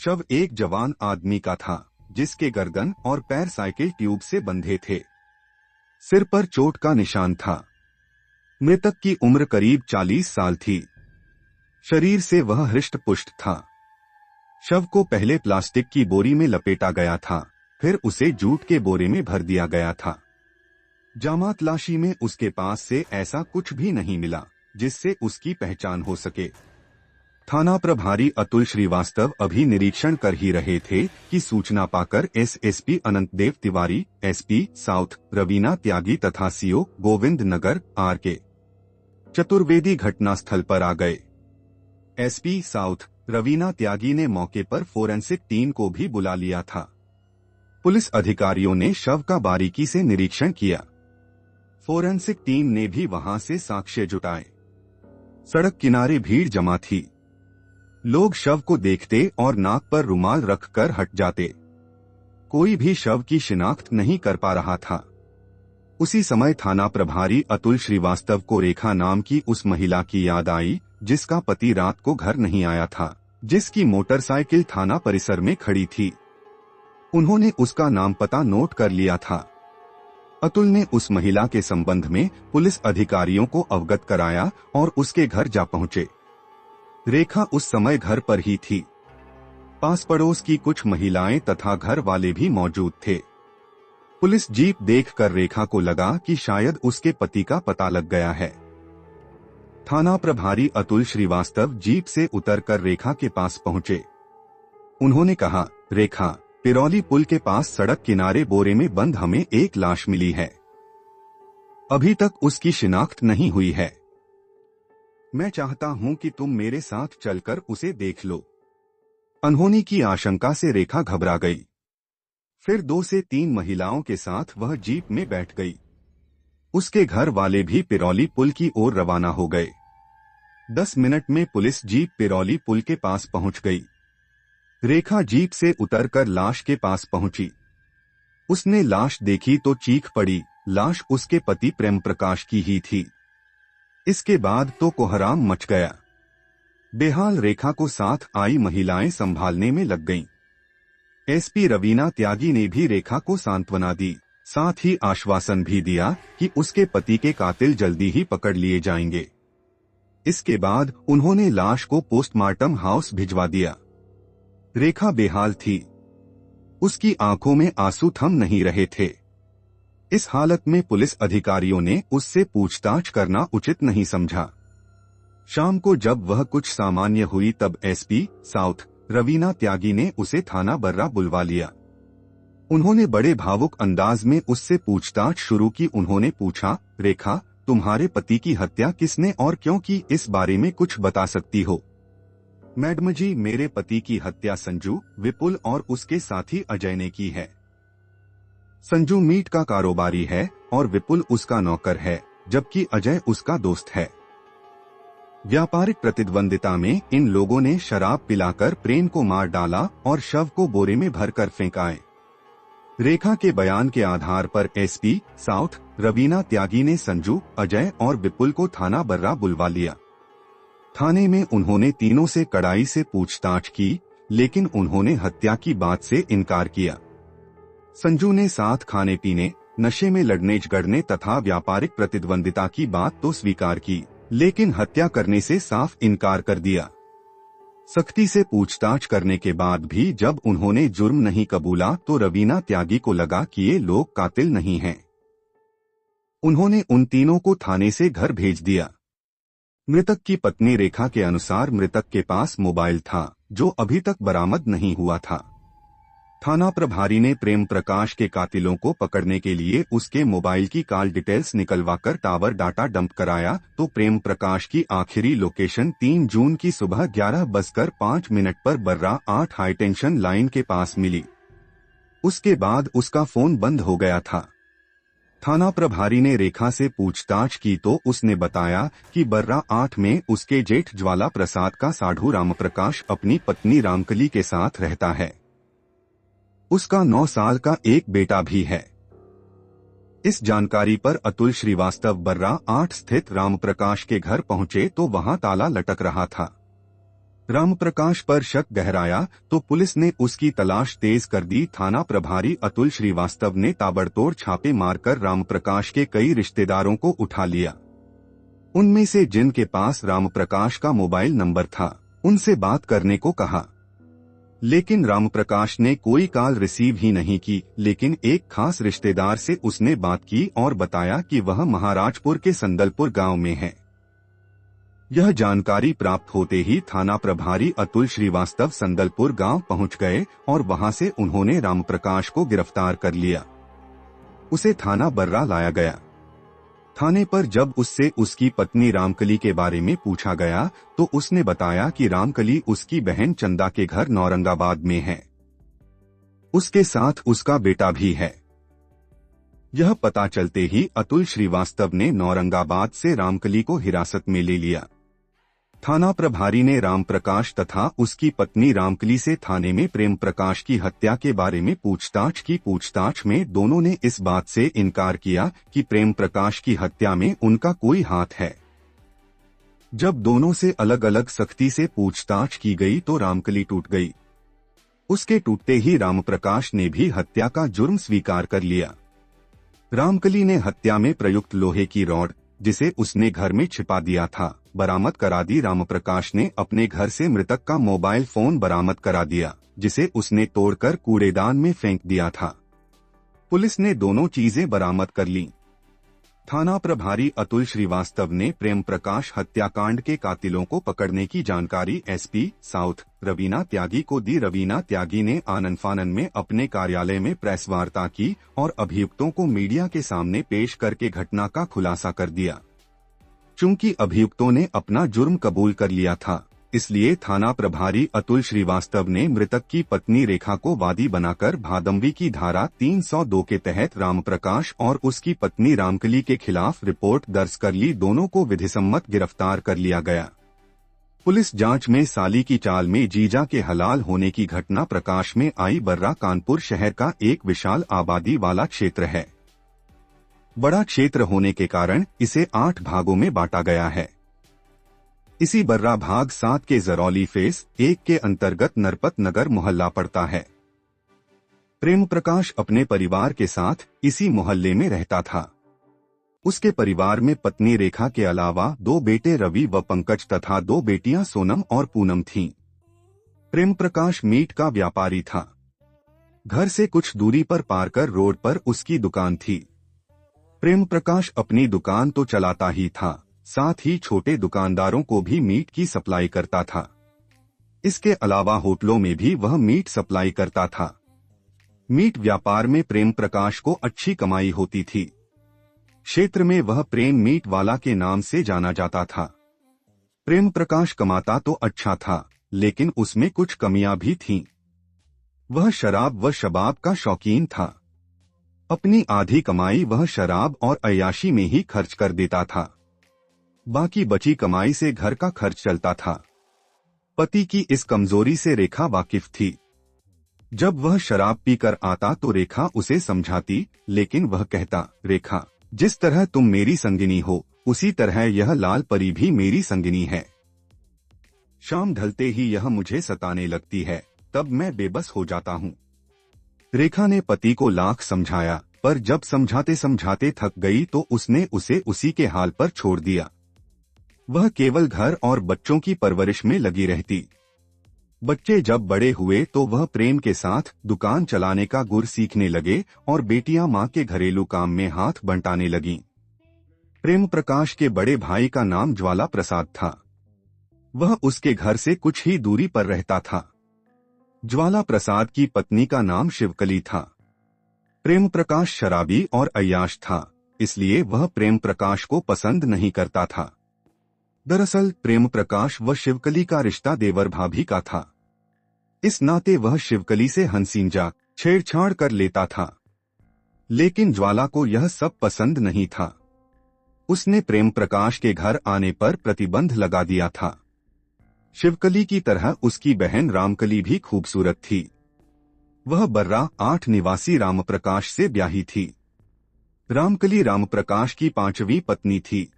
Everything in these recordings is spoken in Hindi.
शव एक जवान आदमी का था, जिसके गर्दन और पैर साइकिल ट्यूब से बंधे थे। सिर पर चोट का निशान था। मृतक की उम्र करीब 40 साल थी। शरीर से वह हृष्ट-पुष्ट था। शव को पहले प्लास्टिक की बोरी में लपेटा गया था, फिर उसे जूट के बोरे में भर दिया गया था। जामा तलाशी में उसके पास से ऐसा कुछ भी नहीं मिला जिससे उसकी पहचान हो सके। थाना प्रभारी अतुल श्रीवास्तव अभी निरीक्षण कर ही रहे थे कि सूचना पाकर SSP Anantdev Tiwari, SP south Raveena Tyagi तथा सीओ गोविंद नगर आर.के. चतुर्वेदी घटनास्थल पर आ गए। एसपी साउथ रवीना त्यागी ने मौके पर फोरेंसिक टीम को भी बुला लिया था। पुलिस अधिकारियों ने शव का बारीकी से निरीक्षण किया। फोरेंसिक टीम ने भी वहां से साक्ष्य जुटाए। सड़क किनारे भीड़ जमा थी। लोग शव को देखते और नाक पर रुमाल रखकर हट जाते। कोई भी शव की शिनाख्त नहीं कर पा रहा था। उसी समय थाना प्रभारी अतुल श्रीवास्तव को रेखा नाम की उस महिला की याद आई, जिसका पति रात को घर नहीं आया था, जिसकी मोटरसाइकिल थाना परिसर में खड़ी थी। उन्होंने उसका नाम पता नोट कर लिया था। अतुल ने उस महिला के संबंध में पुलिस अधिकारियों को अवगत कराया और उसके घर जा पहुंचे। रेखा उस समय घर पर ही थी। पास पड़ोस की कुछ महिलाएं तथा घर वाले भी मौजूद थे। पुलिस जीप देखकर रेखा को लगा कि शायद उसके पति का पता लग गया है। थाना प्रभारी अतुल श्रीवास्तव जीप से उतरकर रेखा के पास पहुंचे। उन्होंने कहा, रेखा, पिरौली पुल के पास सड़क किनारे बोरे में बंद हमें एक लाश मिली है। अभी तक उसकी शिनाख्त नहीं हुई है। मैं चाहता हूं कि तुम मेरे साथ चलकर उसे देख लो। अनहोनी की आशंका से रेखा घबरा गई। फिर 2 से 3 महिलाओं के साथ वह जीप में बैठ गई। उसके घर वाले भी पिरौली पुल की ओर रवाना हो गए। 10 मिनट में पुलिस जीप पिरौली पुल के पास पहुंच गई। रेखा जीप से उतरकर लाश के पास पहुंची। उसने लाश देखी तो चीख पड़ी। लाश उसके पति प्रेम प्रकाश की ही थी। इसके बाद तो कोहराम मच गया। बेहाल रेखा को साथ आई महिलाएं संभालने में लग गईं। एसपी रवीना त्यागी ने भी रेखा को सांत्वना दी, साथ ही आश्वासन भी दिया कि उसके पति के कातिल जल्दी ही पकड़ लिए जाएंगे। इसके बाद उन्होंने लाश को पोस्टमार्टम हाउस भिजवा दिया। रेखा बेहाल थी। उसकी आंखों में आंसू थम नहीं रहे थे। इस हालत में पुलिस अधिकारियों ने उससे पूछताछ करना उचित नहीं समझा। शाम को जब वह कुछ सामान्य हुई तब एसपी साउथ रवीना त्यागी ने उसे थाना बर्रा बुलवा लिया। उन्होंने बड़े भावुक अंदाज में उससे पूछताछ शुरू की। उन्होंने पूछा, रेखा, तुम्हारे पति की हत्या किसने और क्यों की, इस बारे में कुछ बता सकती हो? मैडम जी, मेरे पति की हत्या संजू, विपुल और उसके साथी अजय ने की है। संजू मीट का कारोबारी है और विपुल उसका नौकर है, जबकि अजय उसका दोस्त है। व्यापारिक प्रतिद्वंदिता में इन लोगों ने शराब पिलाकर प्रेम को मार डाला और शव को बोरे में भरकर फेंकाए। रेखा के बयान के आधार पर एसपी साउथ रवीना त्यागी ने संजू, अजय और विपुल को थाना बर्रा बुलवा लिया। थाने में उन्होंने तीनों से कड़ाई से पूछताछ की, लेकिन उन्होंने हत्या की बात से इनकार किया। संजू ने साथ खाने पीने, नशे में लड़ने झगड़ने तथा व्यापारिक प्रतिद्वंदिता की बात तो स्वीकार की, लेकिन हत्या करने से साफ इनकार कर दिया। सख्ती से पूछताछ करने के बाद भी जब उन्होंने जुर्म नहीं कबूला तो रवीना त्यागी को लगा कि ये लोग कातिल नहीं हैं। उन्होंने उन तीनों को थाने से घर भेज दिया। मृतक की पत्नी रेखा के अनुसार मृतक के पास मोबाइल था, जो अभी तक बरामद नहीं हुआ था। थाना प्रभारी ने प्रेम प्रकाश के कातिलों को पकड़ने के लिए उसके मोबाइल की कॉल डिटेल्स निकलवाकर टावर डाटा डंप कराया तो प्रेम प्रकाश की आखिरी लोकेशन 3 जून की सुबह 11:05 पर बर्रा 8 हाई टेंशन लाइन के पास मिली। उसके बाद उसका फोन बंद हो गया था। थाना प्रभारी ने रेखा से पूछताछ की तो उसने बताया कि बर्रा 8 में उसके जेठ ज्वाला प्रसाद का साढ़ू रामप्रकाश अपनी पत्नी रामकली के साथ रहता है। उसका 9 साल का एक बेटा भी है। इस जानकारी पर अतुल श्रीवास्तव बर्रा 8 स्थित रामप्रकाश के घर पहुंचे तो वहां ताला लटक रहा था। रामप्रकाश पर शक गहराया तो पुलिस ने उसकी तलाश तेज कर दी। थाना प्रभारी अतुल श्रीवास्तव ने ताबड़तोड़ छापे मारकर रामप्रकाश के कई रिश्तेदारों को उठा लिया। उनमें से जिनके पास रामप्रकाश का मोबाइल नंबर था उनसे बात करने को कहा, लेकिन रामप्रकाश ने कोई कॉल रिसीव ही नहीं की। लेकिन एक खास रिश्तेदार से उसने बात की और बताया कि वह महाराजपुर के संदलपुर गांव में है। यह जानकारी प्राप्त होते ही थाना प्रभारी अतुल श्रीवास्तव संदलपुर गांव पहुंच गए और वहां से उन्होंने रामप्रकाश को गिरफ्तार कर लिया। उसे थाना बर्रा लाया गया। थाने पर जब उससे उसकी पत्नी रामकली के बारे में पूछा गया तो उसने बताया कि रामकली उसकी बहन चंदा के घर नौरंगाबाद में है। उसके साथ उसका बेटा भी है। यह पता चलते ही अतुल श्रीवास्तव ने नौरंगाबाद से रामकली को हिरासत में ले लिया। थाना प्रभारी ने रामप्रकाश तथा उसकी पत्नी रामकली से थाने में प्रेम प्रकाश की हत्या के बारे में पूछताछ की। पूछताछ में दोनों ने इस बात से इनकार किया कि प्रेम प्रकाश की हत्या में उनका कोई हाथ है। जब दोनों से अलग अलग सख्ती से पूछताछ की गई तो रामकली टूट गई। उसके टूटते ही रामप्रकाश ने भी हत्या का जुर्म स्वीकार कर लिया। रामकली ने हत्या में प्रयुक्त लोहे की रॉड, जिसे उसने घर में छिपा दिया था, बरामद करा दी। रामप्रकाश ने अपने घर से मृतक का मोबाइल फोन बरामद करा दिया, जिसे उसने तोड़कर कूड़ेदान में फेंक दिया था। पुलिस ने दोनों चीजें बरामद कर लीं। थाना प्रभारी अतुल श्रीवास्तव ने प्रेम प्रकाश हत्याकांड के कातिलों को पकड़ने की जानकारी एसपी साउथ रवीना त्यागी को दी। रवीना त्यागी ने आनन फानन में अपने कार्यालय में प्रेस वार्ता की और अभियुक्तों को मीडिया के सामने पेश करके घटना का खुलासा कर दिया। चूंकि अभियुक्तों ने अपना जुर्म कबूल कर लिया था, इसलिए थाना प्रभारी अतुल श्रीवास्तव ने मृतक की पत्नी रेखा को वादी बनाकर भादंवी की धारा 302 के तहत रामप्रकाश और उसकी पत्नी रामकली के खिलाफ रिपोर्ट दर्ज कर ली। दोनों को विधिसम्मत गिरफ्तार कर लिया गया। पुलिस जांच में साली की चाल में जीजा के हलाल होने की घटना प्रकाश में आई। बर्रा कानपुर शहर का एक विशाल आबादी वाला क्षेत्र है। बड़ा क्षेत्र होने के कारण इसे 8 भागों में बांटा गया है। इसी बर्रा भाग 7 के जरौली फेस 1 के अंतर्गत नरपत नगर मोहल्ला पड़ता है। प्रेम प्रकाश अपने परिवार के साथ इसी मोहल्ले में रहता था। उसके परिवार में पत्नी रेखा के अलावा 2 बेटे रवि व पंकज तथा 2 बेटियां सोनम और पूनम थीं। प्रेम प्रकाश मीट का व्यापारी था। घर से कुछ दूरी पर पारकर रोड पर उसकी दुकान थी। प्रेम प्रकाश अपनी दुकान तो चलाता ही था, साथ ही छोटे दुकानदारों को भी मीट की सप्लाई करता था। इसके अलावा होटलों में भी वह मीट सप्लाई करता था। मीट व्यापार में प्रेम प्रकाश को अच्छी कमाई होती थी। क्षेत्र में वह प्रेम मीट वाला के नाम से जाना जाता था। प्रेम प्रकाश कमाता तो अच्छा था, लेकिन उसमें कुछ कमियां भी थीं। वह शराब व शबाब का शौकीन था। अपनी आधी कमाई वह शराब और अय्याशी में ही खर्च कर देता था। बाकी बची कमाई से घर का खर्च चलता था। पति की इस कमजोरी से रेखा वाकिफ थी। जब वह शराब पीकर आता तो रेखा उसे समझाती, लेकिन वह कहता, रेखा, जिस तरह तुम मेरी संगिनी हो, उसी तरह यह लाल परी भी मेरी संगिनी है। शाम ढलते ही यह मुझे सताने लगती है, तब मैं बेबस हो जाता हूँ। रेखा ने पति को लाख समझाया, पर जब समझाते समझाते थक गई तो उसने उसे उसी के हाल पर छोड़ दिया। वह केवल घर और बच्चों की परवरिश में लगी रहती। बच्चे जब बड़े हुए तो वह प्रेम के साथ दुकान चलाने का गुर सीखने लगे और बेटियां मां के घरेलू काम में हाथ बंटाने लगीं। प्रेम प्रकाश के बड़े भाई का नाम ज्वाला प्रसाद था। वह उसके घर से कुछ ही दूरी पर रहता था। ज्वाला प्रसाद की पत्नी का नाम शिवकली था। प्रेम प्रकाश शराबी और अय्याश था, इसलिए वह प्रेम प्रकाश को पसंद नहीं करता था। दरअसल प्रेम प्रकाश व शिवकली का रिश्ता देवर भाभी का था। इस नाते वह शिवकली से हंसीमजा छेड़छाड़ कर लेता था। लेकिन ज्वाला को यह सब पसंद नहीं था। उसने प्रेम प्रकाश के घर आने पर प्रतिबंध लगा दिया था। शिवकली की तरह उसकी बहन रामकली भी खूबसूरत थी। वह बर्रा 8 निवासी रामप्रकाश से ब्याही थी। रामकली रामप्रकाश की 5वीं पत्नी थी।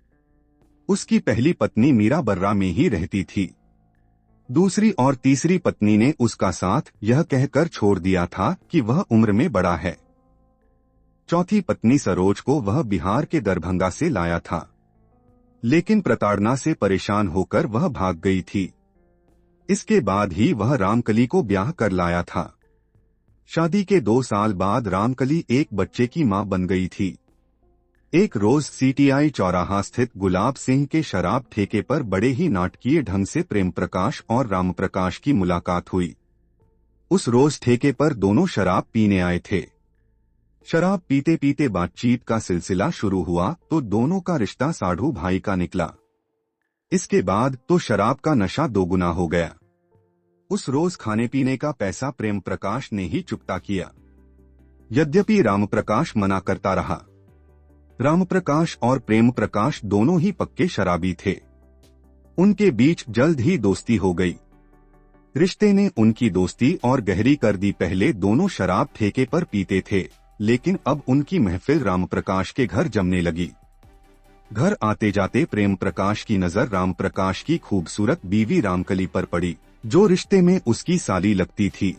उसकी पहली पत्नी मीरा बर्रा में ही रहती थी। दूसरी और तीसरी पत्नी ने उसका साथ यह कहकर छोड़ दिया था कि वह उम्र में बड़ा है। चौथी पत्नी सरोज को वह बिहार के दरभंगा से लाया था, लेकिन प्रताड़ना से परेशान होकर वह भाग गई थी। इसके बाद ही वह रामकली को ब्याह कर लाया था। शादी के 2 साल बाद रामकली एक बच्चे की मां बन गई थी। एक रोज सीटीआई चौराहा स्थित गुलाब सिंह के शराब ठेके पर बड़े ही नाटकीय ढंग से प्रेम प्रकाश और राम प्रकाश की मुलाकात हुई। उस रोज ठेके पर दोनों शराब पीने आए थे। शराब पीते पीते बातचीत का सिलसिला शुरू हुआ तो दोनों का रिश्ता साढ़ू भाई का निकला। इसके बाद तो शराब का नशा दोगुना हो गया। उस रोज खाने पीने का पैसा प्रेम प्रकाश ने ही चुकता किया। यद्यपि राम प्रकाश मना करता रहा। राम प्रकाश और प्रेम प्रकाश दोनों ही पक्के शराबी थे। उनके बीच जल्द ही दोस्ती हो गई। रिश्ते ने उनकी दोस्ती और गहरी कर दी। पहले दोनों शराब ठेके पर पीते थे, लेकिन अब उनकी महफिल राम प्रकाश के घर जमने लगी। घर आते जाते प्रेम प्रकाश की नजर राम प्रकाश की खूबसूरत बीवी रामकली पर पड़ी, जो रिश्ते में उसकी साली लगती थी।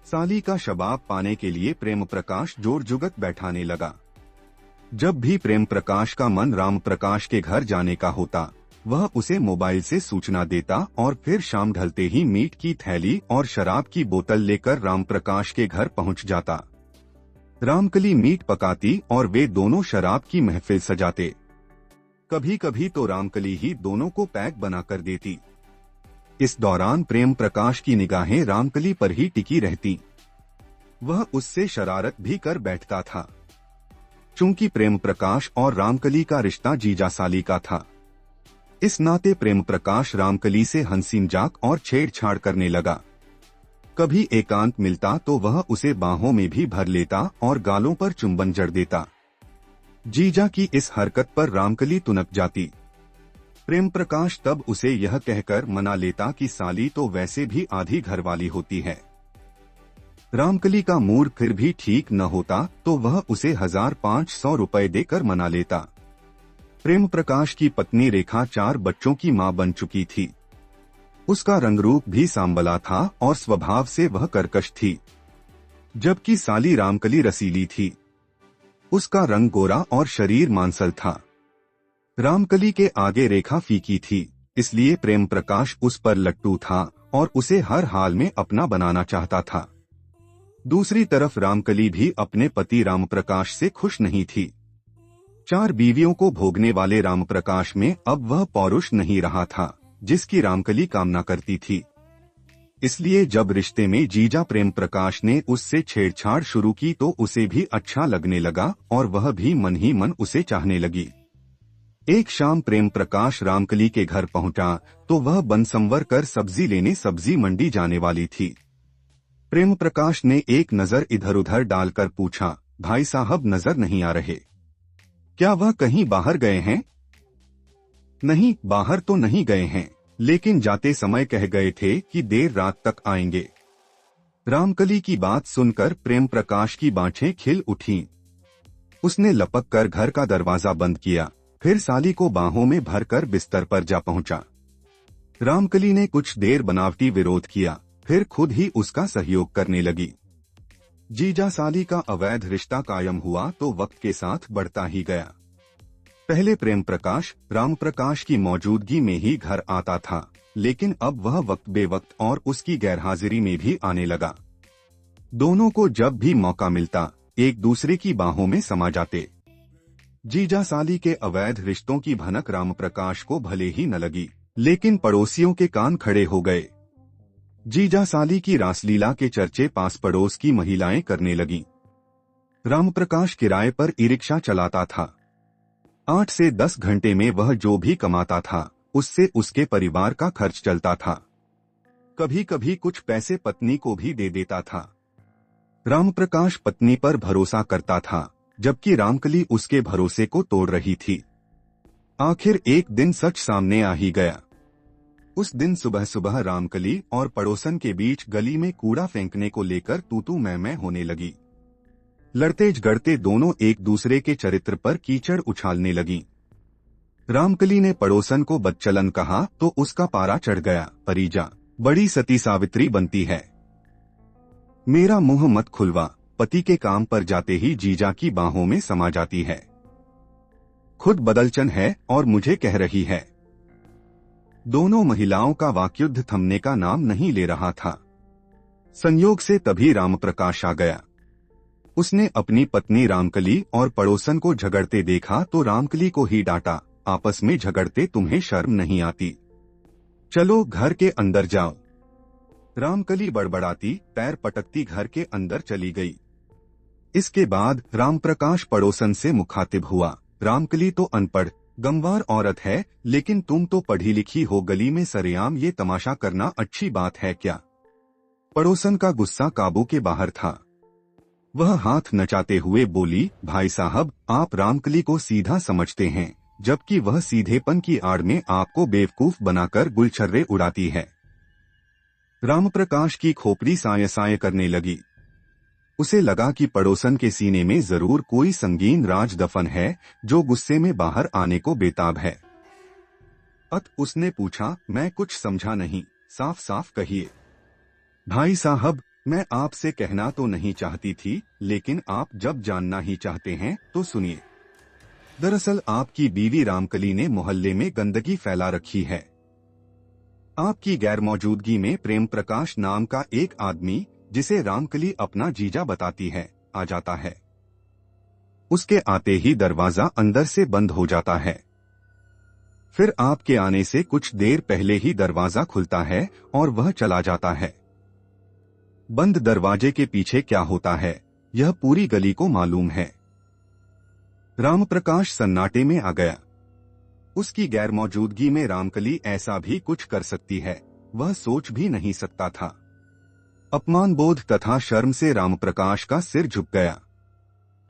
साली का शबाब पाने के लिए प्रेम प्रकाश जोर जुगत बैठाने लगा। जब भी प्रेम प्रकाश का मन राम प्रकाश के घर जाने का होता, वह उसे मोबाइल से सूचना देता और फिर शाम ढलते ही मीट की थैली और शराब की बोतल लेकर राम प्रकाश के घर पहुंच जाता। रामकली मीट पकाती और वे दोनों शराब की महफिल सजाते। कभी कभी तो रामकली ही दोनों को पैक बना कर देती। इस दौरान प्रेम प्रकाश की निगाहें रामकली पर ही टिकी रहती। वह उससे शरारत भी कर बैठता था। चूंकि प्रेम प्रकाश और रामकली का रिश्ता जीजा साली का था, इस नाते प्रेम प्रकाश रामकली से हंसी मजाक और छेड़छाड़ करने लगा। कभी एकांत मिलता तो वह उसे बाहों में भी भर लेता और गालों पर चुंबन जड़ देता। जीजा की इस हरकत पर रामकली तुनक जाती। प्रेम प्रकाश तब उसे यह कहकर मना लेता कि साली तो वैसे भी आधी घरवाली होती है। रामकली का मूड फिर भी ठीक न होता तो वह उसे 1500 रुपए देकर मना लेता। प्रेम प्रकाश की पत्नी रेखा 4 बच्चों की मां बन चुकी थी। उसका रंगरूप भी सांबला था और स्वभाव से वह कर्कश थी, जबकि साली रामकली रसीली थी। उसका रंग गोरा और शरीर मांसल था। रामकली के आगे रेखा फीकी थी, इसलिए प्रेम प्रकाश उस पर लट्टू था और उसे हर हाल में अपना बनाना चाहता था। दूसरी तरफ रामकली भी अपने पति रामप्रकाश से खुश नहीं थी। 4 बीवियों को भोगने वाले रामप्रकाश में अब वह पौरुष नहीं रहा था जिसकी रामकली कामना करती थी। इसलिए जब रिश्ते में जीजा प्रेम प्रकाश ने उससे छेड़छाड़ शुरू की तो उसे भी अच्छा लगने लगा और वह भी मन ही मन उसे चाहने लगी। एक शाम प्रेम प्रकाश रामकली के घर पहुंचा तो वह बनसंवर कर सब्जी लेने सब्जी मंडी जाने वाली थी। प्रेम प्रकाश ने एक नजर इधर उधर डालकर पूछा, भाई साहब नजर नहीं आ रहे, क्या वह कहीं बाहर गए हैं? नहीं, बाहर तो नहीं गए हैं, लेकिन जाते समय कह गए थे कि देर रात तक आएंगे। रामकली की बात सुनकर प्रेम प्रकाश की बाँछें खिल उठीं। उसने लपक कर घर का दरवाजा बंद किया, फिर साली को बाहों में भरकर बिस्तर पर जा पहुंचा। रामकली ने कुछ देर बनावटी विरोध किया, फिर खुद ही उसका सहयोग करने लगी। जीजा साली का अवैध रिश्ता कायम हुआ तो वक्त के साथ बढ़ता ही गया। पहले प्रेम प्रकाश राम प्रकाश की मौजूदगी में ही घर आता था, लेकिन अब वह वक्त बेवक्त और उसकी गैरहाजिरी में भी आने लगा। दोनों को जब भी मौका मिलता एक दूसरे की बाहों में समा जाते। जीजा साली के अवैध रिश्तों की भनक राम प्रकाश को भले ही न लगी, लेकिन पड़ोसियों के कान खड़े हो गए। जीजा साली की रासलीला के चर्चे पास पड़ोस की महिलाएं करने लगीं। रामप्रकाश किराए पर ई रिक्शा चलाता था। 8 से 10 घंटे में वह जो भी कमाता था उससे उसके परिवार का खर्च चलता था। कभी कभी कुछ पैसे पत्नी को भी दे देता था। रामप्रकाश पत्नी पर भरोसा करता था, जबकि रामकली उसके भरोसे को तोड़ रही थी। आखिर एक दिन सच सामने आ ही गया। उस दिन सुबह सुबह रामकली और पड़ोसन के बीच गली में कूड़ा फेंकने को लेकर तू मैं होने लगी। लड़ते झगड़ते दोनों एक दूसरे के चरित्र पर कीचड़ उछालने लगीं। रामकली ने पड़ोसन को बदचलन कहा तो उसका पारा चढ़ गया। परिजा बड़ी सती सावित्री बनती है। मेरा मुंह मत खुलवा। पति के काम पर जाते ही जीजा की बाहों में समा जाती है। खुद बदलचन है और मुझे कह रही है। दोनों महिलाओं का वाक्युद्ध थमने का नाम नहीं ले रहा था। संयोग से तभी रामप्रकाश आ गया। उसने अपनी पत्नी रामकली और पड़ोसन को झगड़ते देखा तो रामकली को ही डांटा, आपस में झगड़ते तुम्हें शर्म नहीं आती? चलो घर के अंदर जाओ। रामकली बड़बड़ाती पैर पटकती घर के अंदर चली गई। इसके बाद रामप्रकाश पड़ोसन से मुखातिब हुआ। रामकली तो अनपढ़ गंवार औरत है, लेकिन तुम तो पढ़ी लिखी हो, गली में सरेआम ये तमाशा करना अच्छी बात है क्या? पड़ोसन का गुस्सा काबू के बाहर था। वह हाथ नचाते हुए बोली, भाई साहब, आप रामकली को सीधा समझते हैं, जबकि वह सीधेपन की आड़ में आपको बेवकूफ बनाकर गुलछर्रे उड़ाती है। रामप्रकाश की खोपड़ी साय साय करने लगी। उसे लगा कि पड़ोसन के सीने में जरूर कोई संगीन राज दफन है जो गुस्से में बाहर आने को बेताब है। उसने पूछा, मैं कुछ समझा नहीं, साफ साफ कहिए। भाई साहब, मैं आपसे कहना तो नहीं चाहती थी, लेकिन आप जब जानना ही चाहते हैं तो सुनिए। दरअसल आपकी बीवी रामकली ने मोहल्ले में गंदगी फैला रखी है। आपकी गैरमौजूदगी में प्रेम प्रकाश नाम का एक आदमी, जिसे रामकली अपना जीजा बताती है, आ जाता है। उसके आते ही दरवाजा अंदर से बंद हो जाता है। फिर आपके आने से कुछ देर पहले ही दरवाजा खुलता है और वह चला जाता है। बंद दरवाजे के पीछे क्या होता है, यह पूरी गली को मालूम है। रामप्रकाश सन्नाटे में आ गया। उसकी गैरमौजूदगी में रामकली ऐसा भी कुछ कर सकती है, वह सोच भी नहीं सकता था। अपमान बोध तथा शर्म से रामप्रकाश का सिर झुक गया।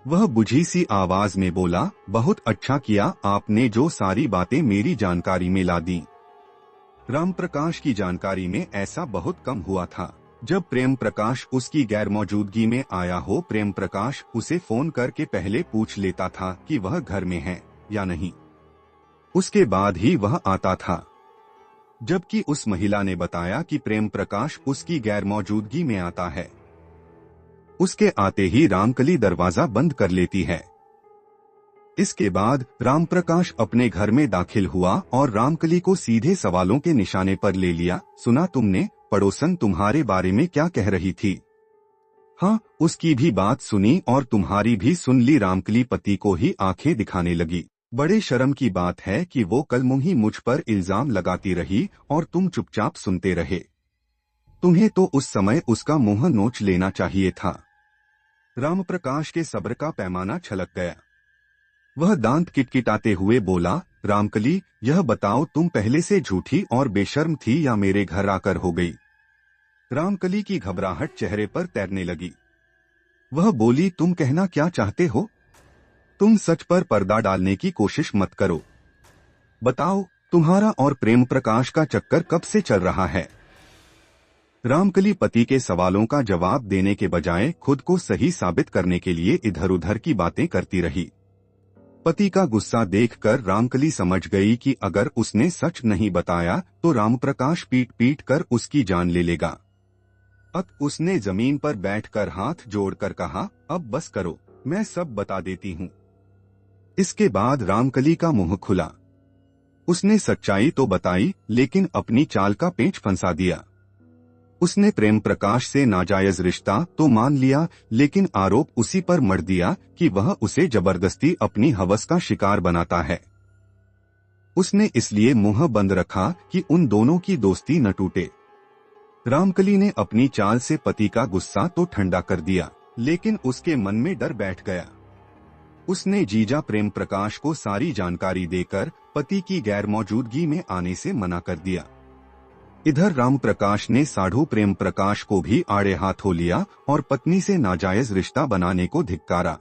वह बुझी सी आवाज में बोला, बहुत अच्छा किया आपने जो सारी बातें मेरी जानकारी में ला दी। रामप्रकाश की जानकारी में ऐसा बहुत कम हुआ था। जब प्रेम प्रकाश उसकी गैरमौजूदगी में आया हो, प्रेम प्रकाश उसे फोन करके पहले पूछ लेता था कि वह घर में है या नहीं। उसके बाद ही वह आता था। जबकि उस महिला ने बताया कि प्रेम प्रकाश उसकी गैरमौजूदगी में आता है। उसके आते ही रामकली दरवाजा बंद कर लेती है। इसके बाद रामप्रकाश अपने घर में दाखिल हुआ और रामकली को सीधे सवालों के निशाने पर ले लिया। सुना तुमने, पड़ोसन तुम्हारे बारे में क्या कह रही थी? हाँ, उसकी भी बात सुनी और तुम्हारी भी सुन ली। रामकली पति को ही आंखें दिखाने लगी। बड़े शर्म की बात है कि वो कल मुंही मुझ पर इल्जाम लगाती रही और तुम चुपचाप सुनते रहे। तुम्हें तो उस समय उसका मुंह नोच लेना चाहिए था। रामप्रकाश के सब्र का पैमाना छलक गया। वह दांत किटकिटाते हुए बोला, रामकली, यह बताओ तुम पहले से झूठी और बेशर्म थी या मेरे घर आकर हो गई? रामकली की घबराहट चेहरे पर तैरने लगी। वह बोली, तुम कहना क्या चाहते हो? तुम सच पर पर्दा डालने की कोशिश मत करो। बताओ, तुम्हारा और प्रेम प्रकाश का चक्कर कब से चल रहा है? रामकली पति के सवालों का जवाब देने के बजाय खुद को सही साबित करने के लिए इधर उधर की बातें करती रही। पति का गुस्सा देखकर रामकली समझ गई कि अगर उसने सच नहीं बताया तो रामप्रकाश पीट पीट कर उसकी जान ले लेगा। उसने जमीन पर बैठकर हाथ जोड़कर कहा, अब बस करो, मैं सब बता देती हूँ। इसके बाद रामकली का मुंह खुला। उसने सच्चाई तो बताई, लेकिन अपनी चाल का पेंच फंसा दिया। उसने प्रेम प्रकाश से नाजायज रिश्ता तो मान लिया, लेकिन आरोप उसी पर मढ़ दिया कि वह उसे जबरदस्ती अपनी हवस का शिकार बनाता है। उसने इसलिए मुंह बंद रखा कि उन दोनों की दोस्ती न टूटे। रामकली ने अपनी चाल से पति का गुस्सा तो ठंडा कर दिया, लेकिन उसके मन में डर बैठ गया। उसने जीजा प्रेम प्रकाश को सारी जानकारी देकर पति की गैरमौजूदगी में आने से मना कर दिया। इधर रामप्रकाश ने साढ़ू प्रेम प्रकाश को भी आड़े हाथों लिया और पत्नी से नाजायज रिश्ता बनाने को धिक्कारा।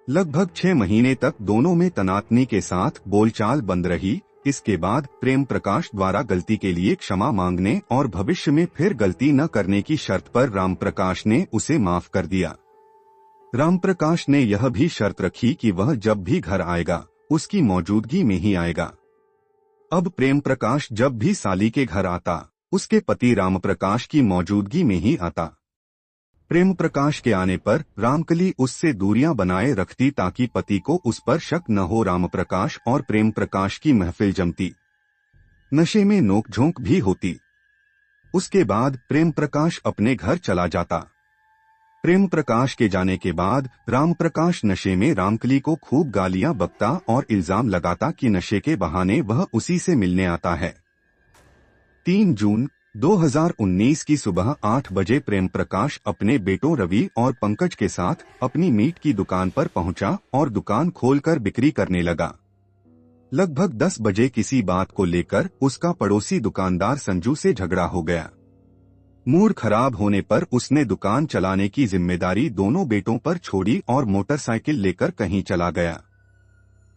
लगभग 6 महीने तक दोनों में तनातनी के साथ बोलचाल बंद रही। इसके बाद प्रेम प्रकाश द्वारा गलती के लिए क्षमा मांगने और भविष्य में फिर गलती न करने की शर्त पर रामप्रकाश ने उसे माफ कर दिया। रामप्रकाश ने यह भी शर्त रखी कि वह जब भी घर आएगा उसकी मौजूदगी में ही आएगा। अब प्रेम प्रकाश जब भी साली के घर आता, उसके पति राम प्रकाश की मौजूदगी में ही आता। प्रेम प्रकाश के आने पर रामकली उससे दूरियां बनाए रखती ताकि पति को उस पर शक न हो। राम प्रकाश और प्रेम प्रकाश की महफिल जमती, नशे में नोकझोंक भी होती। उसके बाद प्रेम प्रकाश अपने घर चला जाता। प्रेम प्रकाश के जाने के बाद राम प्रकाश नशे में रामकली को खूब गालियां बकता और इल्जाम लगाता कि नशे के बहाने वह उसी से मिलने आता है। 3 जून 2019 की सुबह 8 बजे प्रेम प्रकाश अपने बेटों रवि और पंकज के साथ अपनी मीट की दुकान पर पहुंचा और दुकान खोलकर बिक्री करने लगा। लगभग 10 बजे किसी बात को लेकर उसका पड़ोसी दुकानदार संजू से झगड़ा हो गया। मूड खराब होने पर उसने दुकान चलाने की जिम्मेदारी दोनों बेटों पर छोड़ी और मोटरसाइकिल लेकर कहीं चला गया।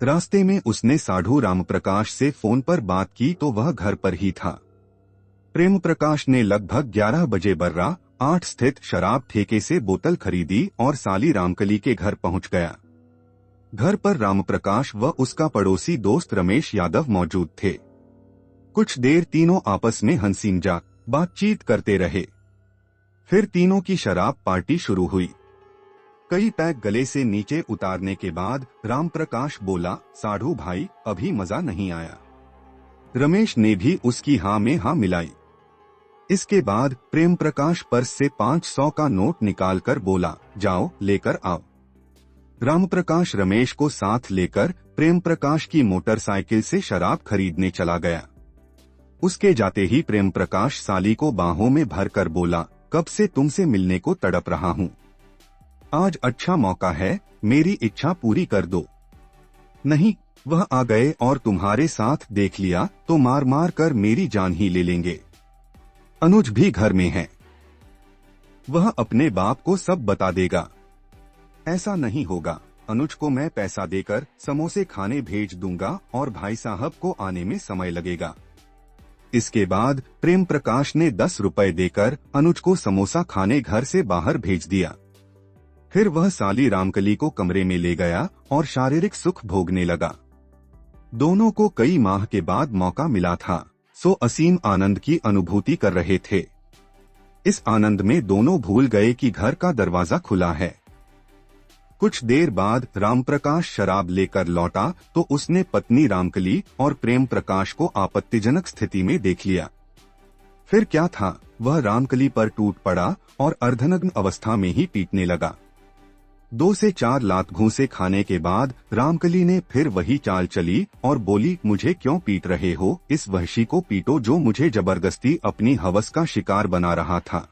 रास्ते में उसने साढ़ू राम प्रकाश से फोन पर बात की तो वह घर पर ही था। प्रेम प्रकाश ने लगभग 11 बजे बर्रा 8 स्थित शराब ठेके से बोतल खरीदी और साली रामकली के घर पहुंच गया। घर पर राम प्रकाश व उसका पड़ोसी दोस्त रमेश यादव मौजूद थे। कुछ देर तीनों आपस में हंसी मजाक बातचीत करते रहे। फिर तीनों की शराब पार्टी शुरू हुई। कई पैक गले से नीचे उतारने के बाद राम प्रकाश बोला, साढ़ू भाई अभी मजा नहीं आया। रमेश ने भी उसकी हाँ में हाँ मिलाई। इसके बाद प्रेम प्रकाश पर्स से 500 का नोट निकालकर बोला, जाओ लेकर आओ। राम प्रकाश रमेश को साथ लेकर प्रेम प्रकाश की मोटरसाइकिल से शराब खरीदने चला गया। उसके जाते ही प्रेम प्रकाश साली को बाहों में भरकर बोला, कब से तुमसे मिलने को तड़प रहा हूँ, आज अच्छा मौका है, मेरी इच्छा पूरी कर दो। नहीं, वह आ गए और तुम्हारे साथ देख लिया तो मार मार कर मेरी जान ही ले लेंगे। अनुज भी घर में है, वह अपने बाप को सब बता देगा। ऐसा नहीं होगा, अनुज को मैं पैसा देकर समोसे खाने भेज दूंगा और भाई साहब को आने में समय लगेगा। इसके बाद प्रेम प्रकाश ने 10 रुपए देकर अनुज को समोसा खाने घर से बाहर भेज दिया। फिर वह साली रामकली को कमरे में ले गया और शारीरिक सुख भोगने लगा। दोनों को कई माह के बाद मौका मिला था, सो असीम आनंद की अनुभूति कर रहे थे। इस आनंद में दोनों भूल गए कि घर का दरवाजा खुला है। कुछ देर बाद रामप्रकाश शराब लेकर लौटा तो उसने पत्नी रामकली और प्रेम प्रकाश को आपत्तिजनक स्थिति में देख लिया। फिर क्या था, वह रामकली पर टूट पड़ा और अर्धनग्न अवस्था में ही पीटने लगा। 2 से 4 लात घूंसे खाने के बाद रामकली ने फिर वही चाल चली और बोली, मुझे क्यों पीट रहे हो, इस वहशी को पीटो जो मुझे जबरदस्ती अपनी हवस का शिकार बना रहा था।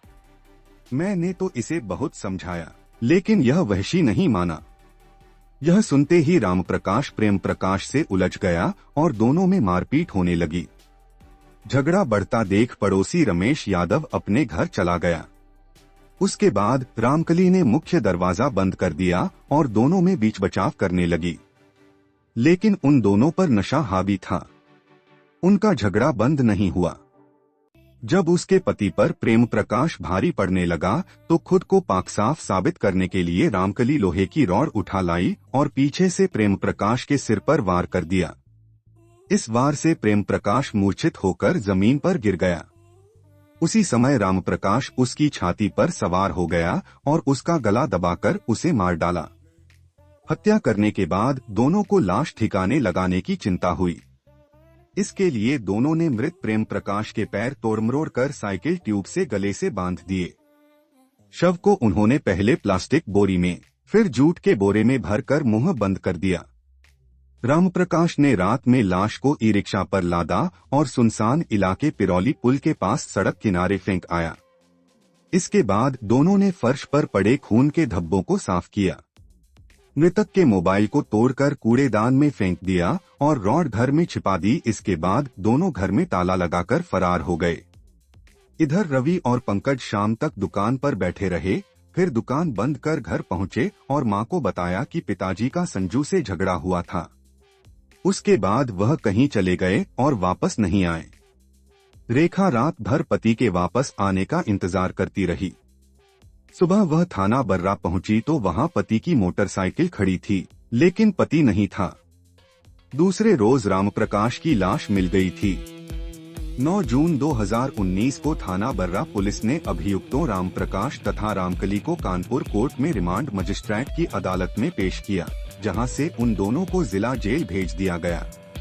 मैंने तो इसे बहुत समझाया, लेकिन यह वहशी नहीं माना। यह सुनते ही रामप्रकाश प्रेम प्रकाश से उलझ गया और दोनों में मारपीट होने लगी। झगड़ा बढ़ता देख पड़ोसी रमेश यादव अपने घर चला गया। उसके बाद रामकली ने मुख्य दरवाजा बंद कर दिया और दोनों में बीच बचाव करने लगी, लेकिन उन दोनों पर नशा हावी था। उनका झगड़ा बंद नहीं हुआ। जब उसके पति पर प्रेम प्रकाश भारी पड़ने लगा तो खुद को पाक साफ साबित करने के लिए रामकली लोहे की रॉड उठा लाई और पीछे से प्रेम प्रकाश के सिर पर वार कर दिया। इस वार से प्रेम प्रकाश मूर्छित होकर जमीन पर गिर गया। उसी समय राम प्रकाश उसकी छाती पर सवार हो गया और उसका गला दबाकर उसे मार डाला। हत्या करने के बाद दोनों को लाश ठिकाने लगाने की चिंता हुई। इसके लिए दोनों ने मृत प्रेम प्रकाश के पैर तोड़मरोड़ कर साइकिल ट्यूब से गले से बांध दिए। शव को उन्होंने पहले प्लास्टिक बोरी में, फिर जूट के बोरे में भरकर मुंह बंद कर दिया। रामप्रकाश ने रात में लाश को ई रिक्शा पर लादा और सुनसान इलाके पिरौली पुल के पास सड़क किनारे फेंक आया। इसके बाद दोनों ने फर्श पर पड़े खून के धब्बों को साफ किया। मृतक के मोबाइल को तोड़कर कूड़ेदान में फेंक दिया और रॉड घर में छिपा दी। इसके बाद दोनों घर में ताला लगाकर फरार हो गए। इधर रवि और पंकज शाम तक दुकान पर बैठे रहे, फिर दुकान बंद कर घर पहुंचे और मां को बताया कि पिताजी का संजू से झगड़ा हुआ था। उसके बाद वह कहीं चले गए और वापस नहीं आए। रेखा रात भर पति के वापस आने का इंतजार करती रही। सुबह वह थाना बर्रा पहुंची तो वहां पति की मोटरसाइकिल खड़ी थी, लेकिन पति नहीं था। दूसरे रोज रामप्रकाश की लाश मिल गई थी। 9 जून 2019 को थाना बर्रा पुलिस ने अभियुक्तों रामप्रकाश तथा रामकली को कानपुर कोर्ट में रिमांड मजिस्ट्रेट की अदालत में पेश किया, जहां से उन दोनों को जिला जेल भेज दिया गया।